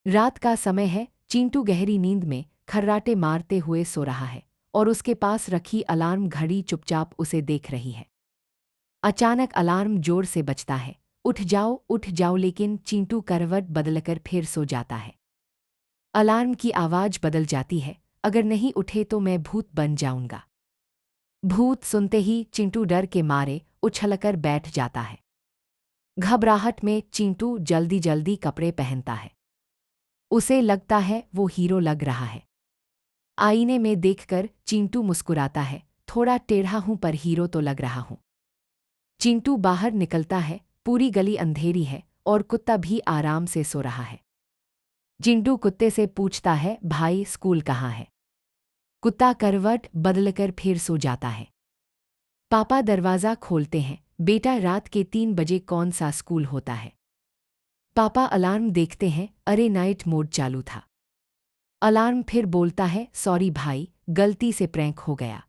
रात का समय है। चिंटू गहरी नींद में खर्राटे मारते हुए सो रहा है और उसके पास रखी अलार्म घड़ी चुपचाप उसे देख रही है। अचानक अलार्म जोर से बजता है। उठ जाओ, लेकिन चिंटू करवट बदलकर फिर सो जाता है। अलार्म की आवाज बदल जाती है, अगर नहीं उठे तो मैं भूत बन जाऊंगा। भूत सुनते ही चिंटू डर के मारे उछलकर बैठ जाता है। घबराहट में चिंटू जल्दी जल्दी कपड़े पहनता है। उसे लगता है वो हीरो लग रहा है। आईने में देखकर चिंटू मुस्कुराता है, थोड़ा टेढ़ा हूं पर हीरो तो लग रहा हूं। चिंटू बाहर निकलता है। पूरी गली अंधेरी है और कुत्ता भी आराम से सो रहा है। चिंटू कुत्ते से पूछता है, भाई स्कूल कहाँ है? कुत्ता करवट बदलकर फिर सो जाता है। पापा दरवाज़ा खोलते हैं। बेटा, रात के 3 बजे कौन सा स्कूल होता है? पापा अलार्म देखते हैं। अरे, नाइट मोड चालू था। अलार्म फिर बोलता है, सॉरी भाई, गलती से प्रैंक हो गया।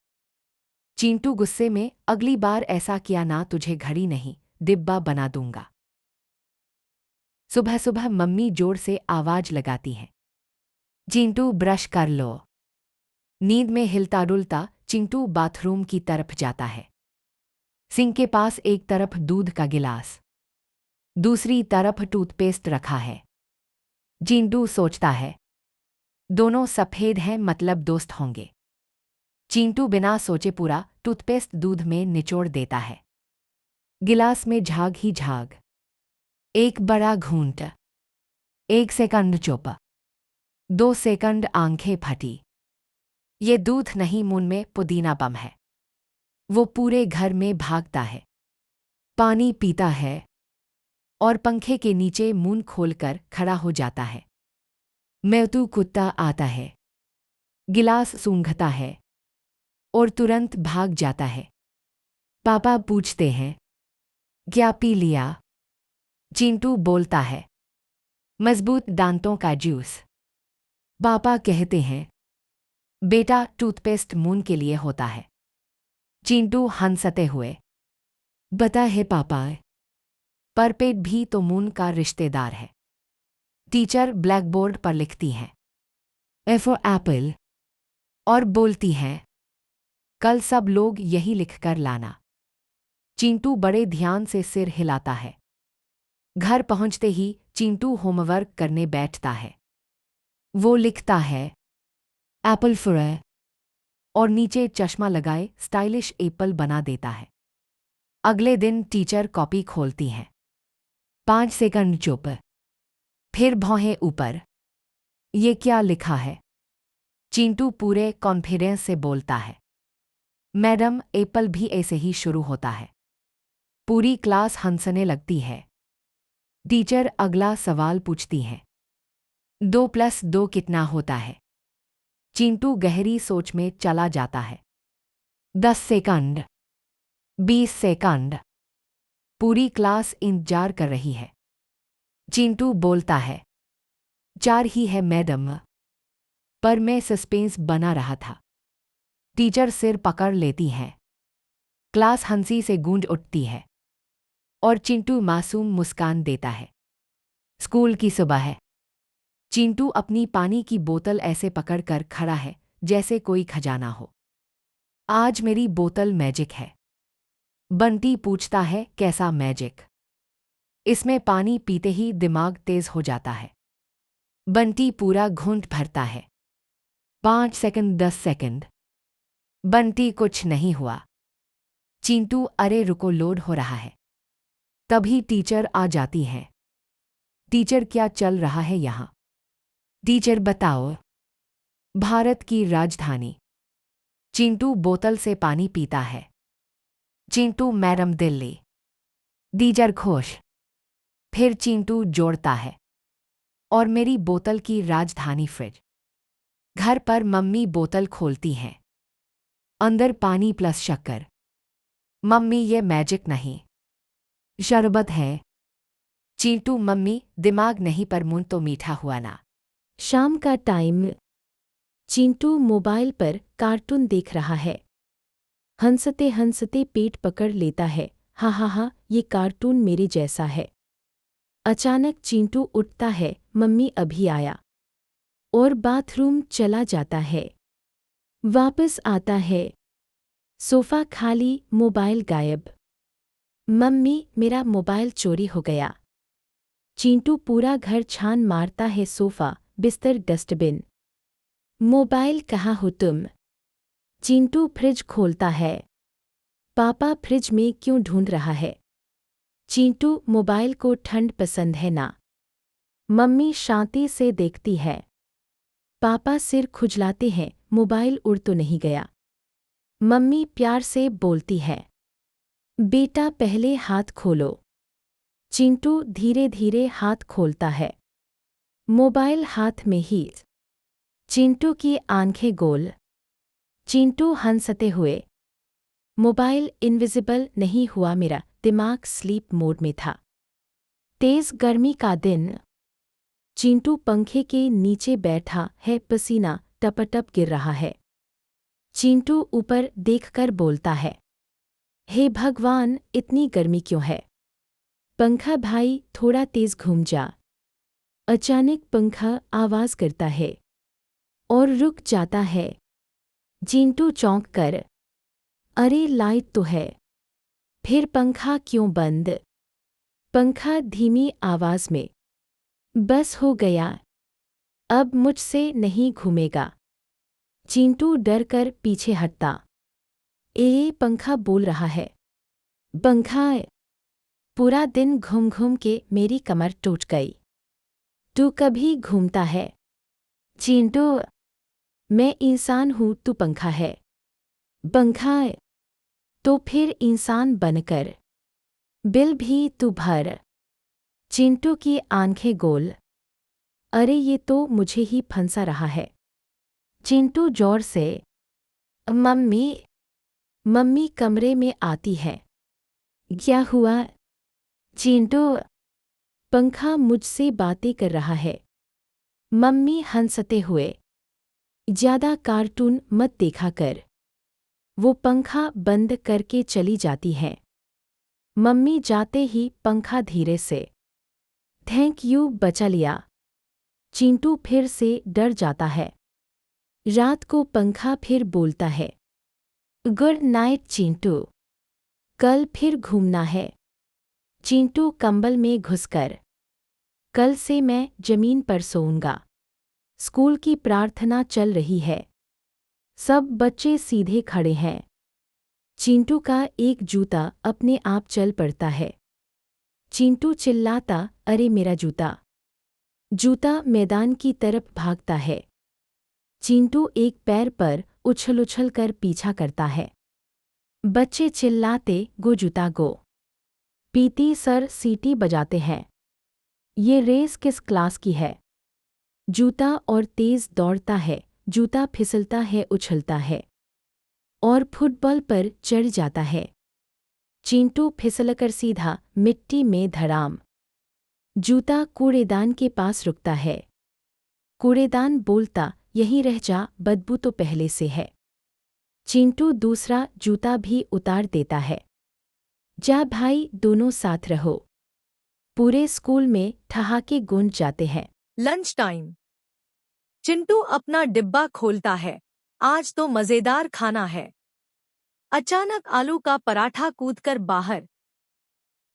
चिंटू गुस्से में, अगली बार ऐसा किया ना, तुझे घड़ी नहीं डिब्बा बना दूंगा। सुबह सुबह मम्मी जोर से आवाज लगाती है, चिंटू ब्रश कर लो। नींद में हिलता डुलता चिंटू बाथरूम की तरफ जाता है। सिंक के पास एक तरफ दूध का गिलास, दूसरी तरफ टूथपेस्ट रखा है। चिंटू सोचता है, दोनों सफ़ेद हैं, मतलब दोस्त होंगे। चिंटू बिना सोचे पूरा टूथपेस्ट दूध में निचोड़ देता है। गिलास में झाग ही झाग। एक बड़ा घूंट। 1 सेकंड चुप। 2 सेकंड आंखें फटी। ये दूध नहीं, मुंह में पुदीना बम है। वो पूरे घर में भागता है, पानी पीता है और पंखे के नीचे मुंह खोलकर खड़ा हो जाता है। मेवतू कुत्ता आता है, गिलास सूंघता है और तुरंत भाग जाता है। पापा पूछते हैं, क्या पी लिया? चिंटू बोलता है, मजबूत दांतों का जूस। पापा कहते हैं, बेटा, टूथपेस्ट मुंह के लिए होता है। चिंटू हंसते हुए, बता है पापा, पर पेट भी तो मुंह का रिश्तेदार है। टीचर ब्लैकबोर्ड पर लिखती हैं, ए फॉर एप्पल, और बोलती हैं, कल सब लोग यही लिखकर लाना। चिंटू बड़े ध्यान से सिर हिलाता है। घर पहुंचते ही चिंटू होमवर्क करने बैठता है। वो लिखता है, एप्पल फॉर ए, और नीचे चश्मा लगाए स्टाइलिश एप्पल बना देता है। अगले दिन टीचर कॉपी खोलती हैं। 5 सेकंड चुप, फिर भौहें ऊपर। ये क्या लिखा है? चिंटू पूरे कॉन्फिडेंस से बोलता है, मैडम, एप्पल भी ऐसे ही शुरू होता है। पूरी क्लास हंसने लगती है। टीचर अगला सवाल पूछती हैं, 2 + 2 कितना होता है? चिंटू गहरी सोच में चला जाता है। 10 सेकंड, 20 सेकंड। पूरी क्लास इंतजार कर रही है। चिंटू बोलता है, 4 ही है मैडम, पर मैं सस्पेंस बना रहा था। टीचर सिर पकड़ लेती हैं। क्लास हंसी से गूंज उठती है और चिंटू मासूम मुस्कान देता है। स्कूल की सुबह है। चिंटू अपनी पानी की बोतल ऐसे पकड़कर खड़ा है जैसे कोई खजाना हो। आज मेरी बोतल मैजिक है। बंटी पूछता है, कैसा मैजिक? इसमें पानी पीते ही दिमाग तेज हो जाता है। बंटी पूरा घूंट भरता है। 5 सेकंड, 10 सेकंड। बंटी, कुछ नहीं हुआ। चिंटू, अरे रुको, लोड हो रहा है। तभी टीचर आ जाती हैं। टीचर, क्या चल रहा है यहाँ? टीचर, बताओ। भारत की राजधानी। चिंटू बोतल से पानी पीता है। चिंटू, मैडम, दिल्ली। टीचर खुश। फिर चिंटू जोड़ता है, और मेरी बोतल की राजधानी फ्रिज। घर पर मम्मी बोतल खोलती हैं। अंदर पानी प्लस शक्कर। मम्मी, ये मैजिक नहीं, शरबत है। चिंटू, मम्मी, दिमाग नहीं पर मुंह तो मीठा हुआ ना। शाम का टाइम। चिंटू मोबाइल पर कार्टून देख रहा है। हंसते हंसते पेट पकड़ लेता है। हा हा हा, ये कार्टून मेरे जैसा है। अचानक चिंटू उठता है, मम्मी अभी आया, और बाथरूम चला जाता है। वापस आता है, सोफा खाली, मोबाइल गायब। मम्मी, मेरा मोबाइल चोरी हो गया। चिंटू पूरा घर छान मारता है, सोफा, बिस्तर, डस्टबिन। मोबाइल कहाँ हो तुम? चिंटू फ्रिज खोलता है। पापा फ्रिज में क्यों ढूंढ रहा है? चिंटू, मोबाइल को ठंड पसंद है ना? मम्मी शांति से देखती है। पापा सिर खुजलाते हैं, मोबाइल उड़ तो नहीं गया? मम्मी प्यार से बोलती है, बेटा पहले हाथ खोलो। चिंटू धीरे धीरे हाथ खोलता है, मोबाइल हाथ में ही। चिंटू की आंखें गोल। चिंटू हंसते हुए, मोबाइल इनविजिबल नहीं हुआ, मेरा दिमाग स्लीप मोड में था। तेज गर्मी का दिन। चिंटू पंखे के नीचे बैठा है, पसीना टपटप गिर रहा है। चिंटू ऊपर देखकर बोलता है, हे भगवान, इतनी गर्मी क्यों है? पंखा भाई, थोड़ा तेज घूम जा। अचानक पंखा आवाज करता है और रुक जाता है। चिंटू चौंक कर, अरे लाइट तो है। फिर पंखा क्यों बंद? पंखा धीमी आवाज में, बस हो गया, अब मुझसे नहीं घूमेगा। चिंटू डर कर पीछे हटता। पंखा बोल रहा है। पंखा, पूरा दिन घूम घूम के मेरी कमर टूट गई। तू कभी घूमता है? चिंटू, मैं इंसान हूं, तू पंखा है। पंखा, तो फिर इंसान बनकर बिल भी तू भर। चिंटू की आंखें गोल। अरे ये तो मुझे ही फंसा रहा है। चिंटू जोर से, मम्मी। मम्मी कमरे में आती है। क्या हुआ? चिंटू, पंखा मुझसे बातें कर रहा है। मम्मी हंसते हुए, ज्यादा कार्टून मत देखा कर। वो पंखा बंद करके चली जाती है। मम्मी जाते ही पंखा धीरे से, थैंक यू, बचा लिया। चिंटू फिर से डर जाता है। रात को पंखा फिर बोलता है, गुड नाइट चिंटू, कल फिर घूमना है। चिंटू कंबल में घुसकर, कल से मैं जमीन पर सोऊंगा। स्कूल की प्रार्थना चल रही है। सब बच्चे सीधे खड़े हैं। चिंटू का एक जूता अपने आप चल पड़ता है। चिंटू चिल्लाता, अरे मेरा जूता! जूता मैदान की तरफ भागता है। चिंटू एक पैर पर उछल उछल कर पीछा करता है। बच्चे चिल्लाते, गो जूता गो! पीटी सर सीटी बजाते हैं। ये रेस किस क्लास की है? जूता और तेज दौड़ता है, जूता फिसलता है, उछलता है और फुटबॉल पर चढ़ जाता है। चिंटू फिसलकर सीधा मिट्टी में धड़ाम। जूता कूड़ेदान के पास रुकता है। कूड़ेदान बोलता, यहीं रह जा, बदबू तो पहले से है। चिंटू दूसरा जूता भी उतार देता है। जा भाई, दोनों साथ रहो। पूरे स्कूल में ठहाके गूंज जाते हैं। Lunch time. चिंटू अपना डिब्बा खोलता है। आज तो मजेदार खाना है। अचानक आलू का पराठा कूदकर बाहर।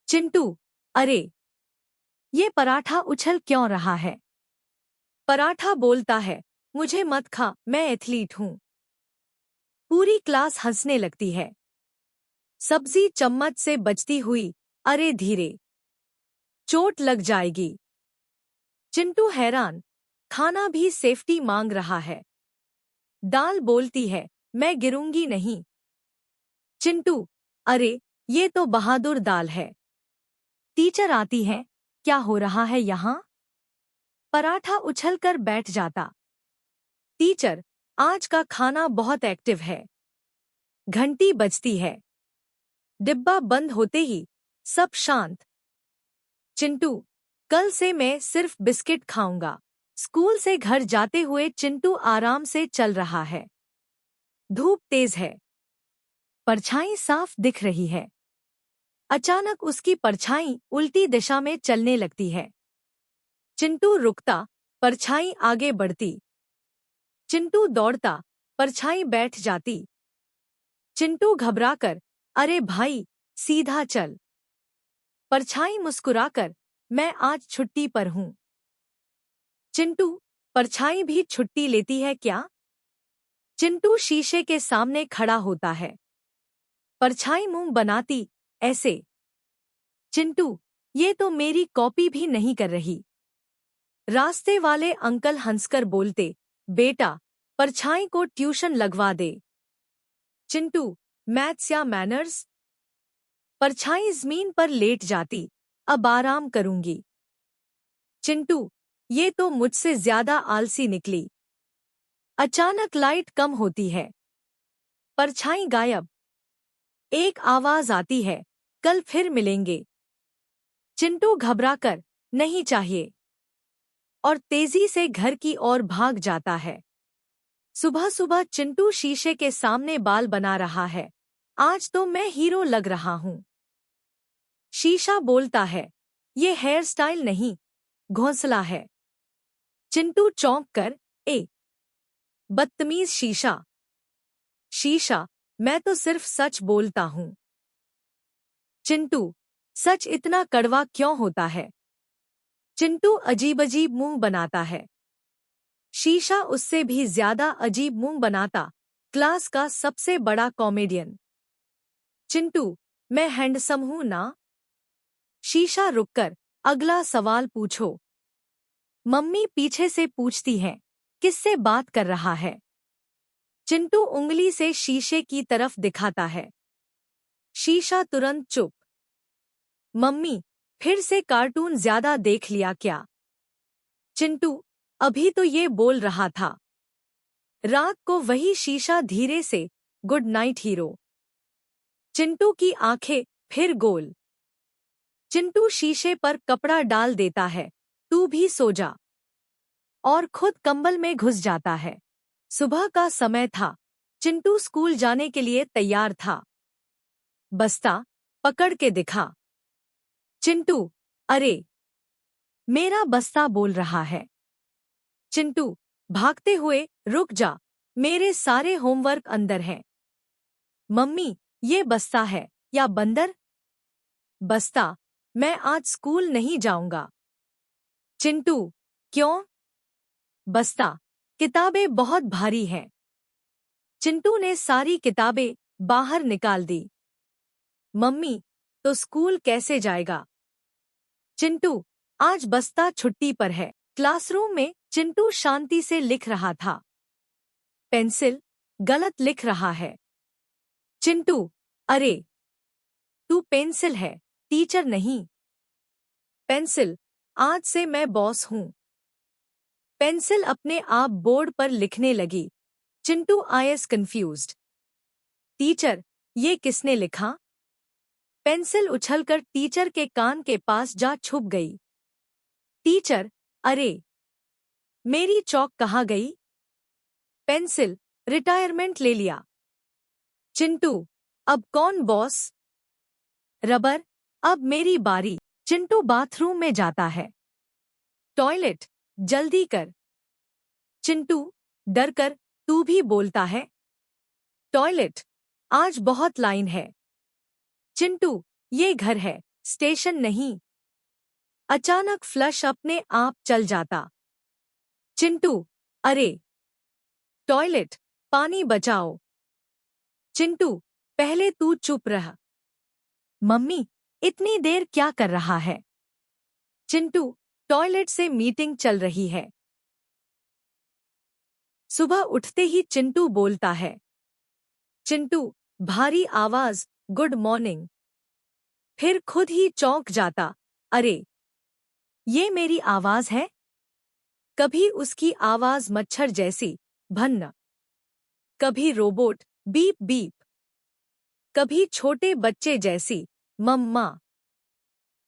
चिंटू, अरे, ये पराठा उछल क्यों रहा है? पराठा बोलता है, मुझे मत खा, मैं एथलीट हूं। पूरी क्लास हंसने लगती है। सब्जी चम्मच से बचती हुई, अरे धीरे, चोट लग जाएगी। चिंटू हैरान, खाना भी सेफ्टी मांग रहा है। दाल बोलती है, मैं गिरूंगी नहीं। चिंटू, अरे, ये तो बहादुर दाल है। टीचर आती है, क्या हो रहा है यहाँ? पराठा उछलकर बैठ जाता। टीचर, आज का खाना बहुत एक्टिव है। घंटी बजती है। डिब्बा बंद होते ही सब शांत। चिंटू, कल से मैं सिर्फ बिस्किट खाऊंगा। स्कूल से घर जाते हुए चिंटू आराम से चल रहा है। धूप तेज है। परछाई साफ दिख रही है। अचानक उसकी परछाई उल्टी दिशा में चलने लगती है। चिंटू रुकता, परछाई आगे बढ़ती। चिंटू दौड़ता, परछाई बैठ जाती। चिंटू घबराकर, अरे भाई, सीधा चल। परछाई मुस्कुराकर, मैं आज छुट्टी पर हूँ। चिंटू, परछाई भी छुट्टी लेती है क्या? चिंटू शीशे के सामने खड़ा होता है। परछाई मुंह बनाती, ऐसे। चिंटू, ये तो मेरी कॉपी भी नहीं कर रही। रास्ते वाले अंकल हंसकर बोलते, बेटा, परछाई को ट्यूशन लगवा दे। चिंटू, मैथ्स या मैनर्स? परछाई जमीन पर लेट जाती, अब आराम करूंगी। चिंटू, ये तो मुझसे ज्यादा आलसी निकली। अचानक लाइट कम होती है। परछाई गायब। एक आवाज आती है, कल फिर मिलेंगे। चिंटू घबराकर, नहीं चाहिए, और तेजी से घर की ओर भाग जाता है। सुबह सुबह चिंटू शीशे के सामने बाल बना रहा है। आज तो मैं हीरो लग रहा हूँ। शीशा बोलता है, ये हेयर स्टाइल नहीं, घोंसला है। चिंटू चौंक कर, बदतमीज शीशा। शीशा, मैं तो सिर्फ सच बोलता हूँ। चिंटू, सच इतना कड़वा क्यों होता है? चिंटू अजीब अजीब मुंह बनाता है। शीशा उससे भी ज्यादा अजीब मुंह बनाता, क्लास का सबसे बड़ा कॉमेडियन। चिंटू, मैं हैंडसम हूं ना? शीशा रुककर, अगला सवाल पूछो। मम्मी पीछे से पूछती हैं, किससे बात कर रहा है? चिंटू उंगली से शीशे की तरफ दिखाता है। शीशा तुरंत चुप। मम्मी, फिर से कार्टून ज्यादा देख लिया क्या? चिंटू, अभी तो ये बोल रहा था। रात को वही शीशा धीरे से, गुड नाइट हीरो। चिंटू की आंखें फिर गोल। चिंटू शीशे पर कपड़ा डाल देता है, तू भी सो जा, और खुद कंबल में घुस जाता है। सुबह का समय था। चिंटू स्कूल जाने के लिए तैयार था। बस्ता पकड़ के दिखा। चिंटू, अरे, मेरा बस्ता बोल रहा है। चिंटू, भागते हुए, रुक जा, मेरे सारे होमवर्क अंदर हैं। मम्मी, ये बस्ता है या बंदर? बस्ता, मैं आज स्कूल नहीं जाऊंगा। चिंटू, क्यों? बस्ता, किताबें बहुत भारी हैं। चिंटू ने सारी किताबें बाहर निकाल दी। मम्मी, तो स्कूल कैसे जाएगा? चिंटू, आज बस्ता छुट्टी पर है। क्लासरूम में चिंटू शांति से लिख रहा था। पेंसिल गलत लिख रहा है। चिंटू, अरे, तू पेंसिल है, टीचर नहीं। पेंसिल, आज से मैं बॉस हूँ। पेंसिल अपने आप बोर्ड पर लिखने लगी। Chintu eyes confused. टीचर, ये किसने लिखा? पेंसिल उछलकर टीचर के कान के पास जा छुप गई। टीचर, अरे, मेरी चौक कहाँ गई? पेंसिल, रिटायरमेंट ले लिया। चिंटू, अब कौन बॉस? रबर, अब मेरी बारी। चिंटू बाथरूम में जाता है। टॉयलेट, जल्दी कर। चिंटू, डर कर, तू भी बोलता है। टॉयलेट, आज बहुत लाइन है। चिंटू, ये घर है, स्टेशन नहीं। अचानक फ्लश अपने आप चल जाता। चिंटू, अरे, टॉयलेट, पानी बचाओ। चिंटू, पहले तू चुप रह। मम्मी, इतनी देर क्या कर रहा है? चिंटू, टॉयलेट से मीटिंग चल रही है। सुबह उठते ही चिंटू बोलता है। चिंटू, भारी आवाज, गुड मॉर्निंग। फिर खुद ही चौंक जाता, अरे, ये मेरी आवाज है? कभी उसकी आवाज मच्छर जैसी, भन्न। कभी रोबोट, बीप बीप। कभी छोटे बच्चे जैसी, मम्मा।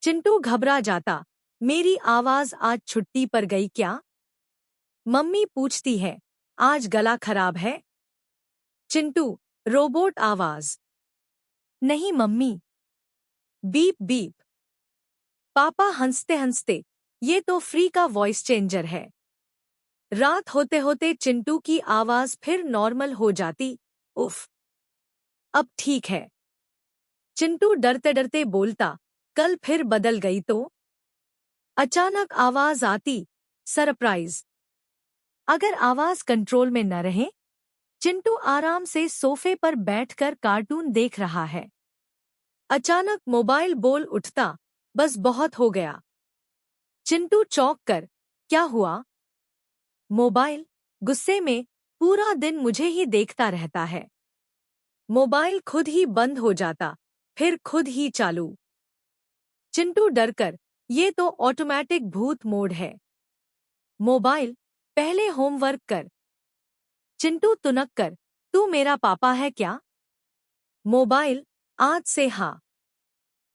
चिंटू घबरा जाता, मेरी आवाज आज छुट्टी पर गई क्या? मम्मी पूछती है, आज गला खराब है? चिंटू, रोबोट आवाज। नहीं मम्मी। Beep beep. पापा हंसते हंसते, ये तो फ्री का वॉइस चेंजर है। रात होते होते चिंटू की आवाज फिर नॉर्मल हो जाती। उफ, अब ठीक है। चिंटू डरते डरते बोलता, कल फिर बदल गई तो? अचानक आवाज आती, सरप्राइज। अगर आवाज कंट्रोल में न रहे? चिंटू आराम से सोफे पर बैठकर कार्टून देख रहा है। अचानक मोबाइल बोल उठता, बस बहुत हो गया। चिंटू चौंक कर, क्या हुआ? मोबाइल गुस्से में, पूरा दिन मुझे ही देखता रहता है। मोबाइल खुद ही बंद हो जाता, फिर खुद ही चालू। चिंटू डरकर, ये तो ऑटोमेटिक भूत मोड है। मोबाइल, पहले होमवर्क कर। चिंटू तुनक कर, तू मेरा पापा है क्या? मोबाइल, आज से हाँ।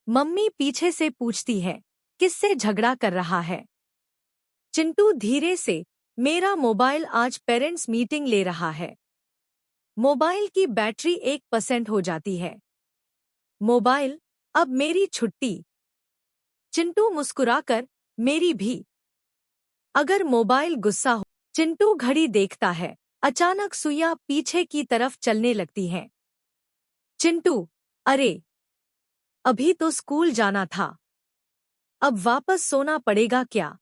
मम्मी पीछे से पूछती है, किससे झगड़ा कर रहा है? चिंटू धीरे से, मेरा मोबाइल आज पेरेंट्स मीटिंग ले रहा है। मोबाइल की बैटरी 1% हो जाती है। मोबाइल, अब मेरी छुट्टी। चिंटू मुस्कुराकर, मेरी भी। अगर मोबाइल गुस्सा हो, चिंटू घड़ी देखता है। अचानक सुइयां पीछे की तरफ चलने लगती हैं। चिंटू, अरे, अभी तो स्कूल जाना था। अब वापस सोना पड़ेगा क्या?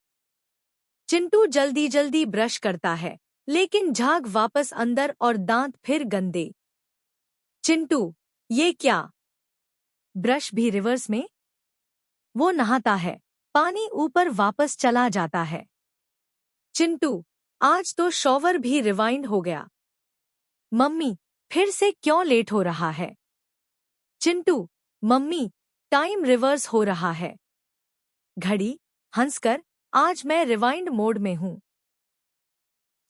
चिंटू जल्दी जल्दी ब्रश करता है, लेकिन झाग वापस अंदर और दांत फिर गंदे। चिंटू, ये क्या? ब्रश भी रिवर्स में? वो नहाता है, पानी ऊपर वापस चला जाता है। चिंटू, आज तो शॉवर भी रिवाइंड हो गया। मम्मी, फिर से क्यों लेट हो रहा है? चिंटू, मम्मी, टाइम रिवर्स हो रहा है। घड़ी, हंसकर, आज मैं रिवाइंड मोड में हूँ।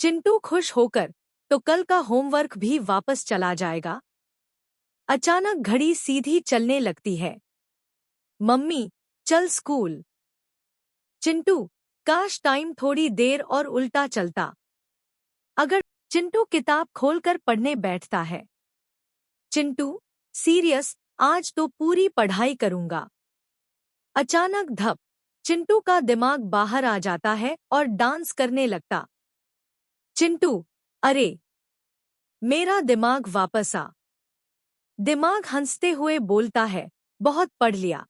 चिंटू खुश होकर, तो कल का होमवर्क भी वापस चला जाएगा। अचानक घड़ी सीधी चलने लगती है। मम्मी, चल स्कूल। चिंटू, काश टाइम थोड़ी देर और उल्टा चलता। अगर चिंटू किताब खोलकर पढ़ने बैठता है। चिंटू, सीरियस, आज तो पूरी पढ़ाई करूंगा। अचानक धप, चिंटू का दिमाग बाहर आ जाता है और डांस करने लगता। चिंटू, अरे, मेरा दिमाग वापस आ। दिमाग हंसते हुए बोलता है, बहुत पढ़ लिया,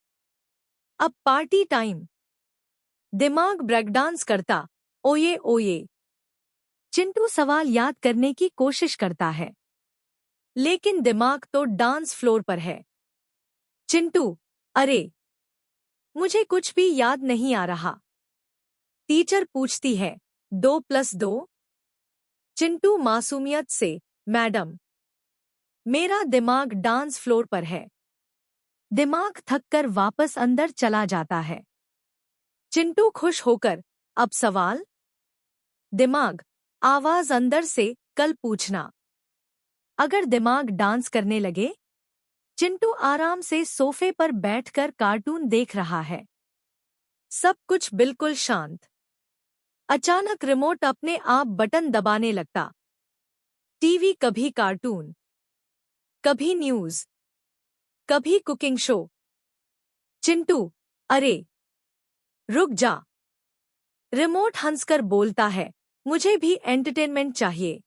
अब पार्टी टाइम। दिमाग ब्रेक डांस करता, ओये ओये। चिंटू सवाल याद करने की कोशिश करता है, लेकिन दिमाग तो डांस फ्लोर पर है। चिंटू, अरे, मुझे कुछ भी याद नहीं आ रहा। टीचर पूछती है, 2+2? चिंटू मासूमियत से, मैडम। मेरा दिमाग डांस फ्लोर पर है। दिमाग थककर वापस अंदर चला जाता है। चिंटू खुश होकर, अब सवाल? दिमाग, आवाज अंदर से, कल पूछना। अगर दिमाग डांस करने लगे? चिंटू आराम से सोफे पर बैठकर कार्टून देख रहा है। सब कुछ बिल्कुल शांत। अचानक रिमोट अपने आप बटन दबाने लगता। टीवी कभी कार्टून, कभी न्यूज, कभी कुकिंग शो। चिंटू, अरे, रुक जा। रिमोट हंसकर बोलता है, मुझे भी एंटरटेनमेंट चाहिए।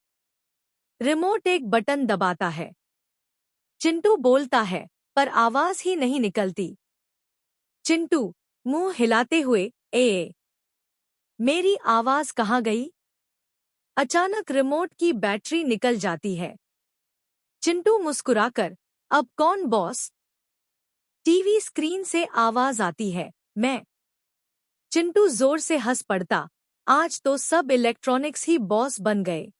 रिमोट एक बटन दबाता है। चिंटू बोलता है, पर आवाज ही नहीं निकलती। चिंटू, मुंह हिलाते हुए, ए, मेरी आवाज कहाँ गई? अचानक रिमोट की बैटरी निकल जाती है। चिंटू मुस्कुराकर, अब कौन बॉस? टीवी स्क्रीन से आवाज आती है, मैं। चिंटू जोर से हंस पड़ता, आज तो सब इलेक्ट्रॉनिक्स ही बॉस बन गए।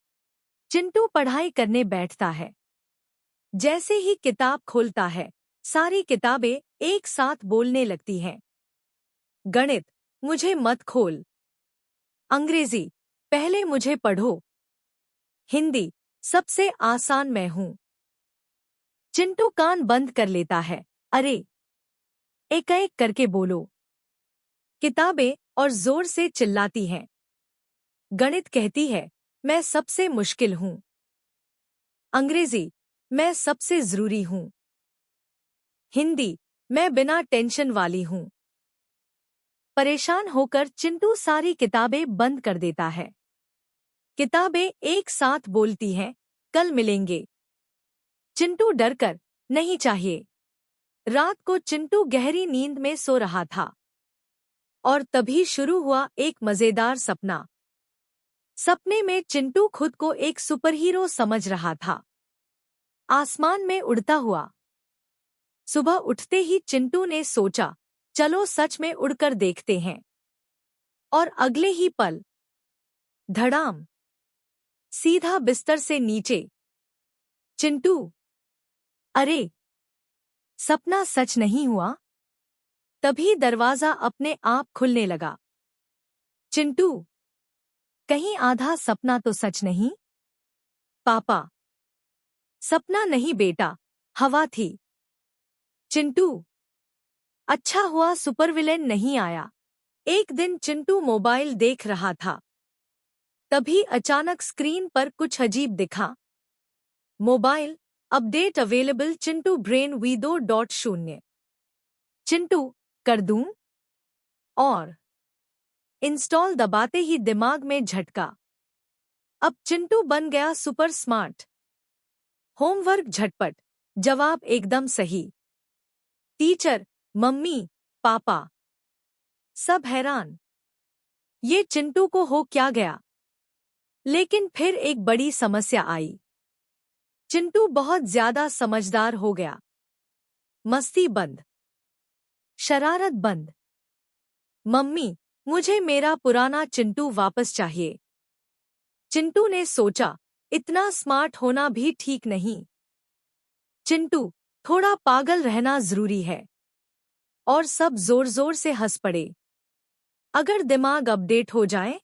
चिंटू पढ़ाई करने बैठता है। जैसे ही किताब खोलता है, सारी किताबें एक साथ बोलने लगती हैं। गणित, मुझे मत खोल। अंग्रेजी, पहले मुझे पढ़ो। हिंदी, सबसे आसान मैं हूं। चिंटू कान बंद कर लेता है, अरे, एक एक करके बोलो। किताबें और जोर से चिल्लाती हैं। गणित कहती है, मैं सबसे मुश्किल हूं। अंग्रेजी, मैं सबसे जरूरी हूं। हिंदी, मैं बिना टेंशन वाली हूँ। परेशान होकर चिंटू सारी किताबें बंद कर देता है। किताबें एक साथ बोलती हैं, कल मिलेंगे। चिंटू डरकर, नहीं चाहिए। रात को चिंटू गहरी नींद में सो रहा था और तभी शुरू हुआ एक मजेदार सपना। सपने में चिंटू खुद को एक सुपरहीरो समझ रहा था, आसमान में उड़ता हुआ। सुबह उठते ही चिंटू ने सोचा, चलो सच में उड़कर देखते हैं। और अगले ही पल धड़ाम, सीधा बिस्तर से नीचे। चिंटू, अरे, सपना सच नहीं हुआ। तभी दरवाजा अपने आप खुलने लगा। चिंटू, कहीं आधा सपना तो सच नहीं? पापा, सपना नहीं बेटा, हवा थी। चिंटू, अच्छा हुआ सुपरविलेन नहीं आया। एक दिन चिंटू मोबाइल देख रहा था, तभी अचानक स्क्रीन पर कुछ अजीब दिखा। Mobile update available Chintu brain V2.0। Chintu, कर दूं? और इंस्टॉल दबाते ही दिमाग में झटका। अब चिंटू बन गया सुपर स्मार्ट। होमवर्क झटपट, जवाब एकदम सही। टीचर, मम्मी, पापा सब हैरान, ये चिंटू को हो क्या गया? लेकिन फिर एक बड़ी समस्या आई। चिंटू बहुत ज्यादा समझदार हो गया। मस्ती बंद, शरारत बंद। मम्मी, मुझे मेरा पुराना चिंटू वापस चाहिए। चिंटू ने सोचा, इतना स्मार्ट होना भी ठीक नहीं। चिंटू, थोड़ा पागल रहना जरूरी है। और सब जोर जोर से हंस पड़े। अगर दिमाग अपडेट हो जाए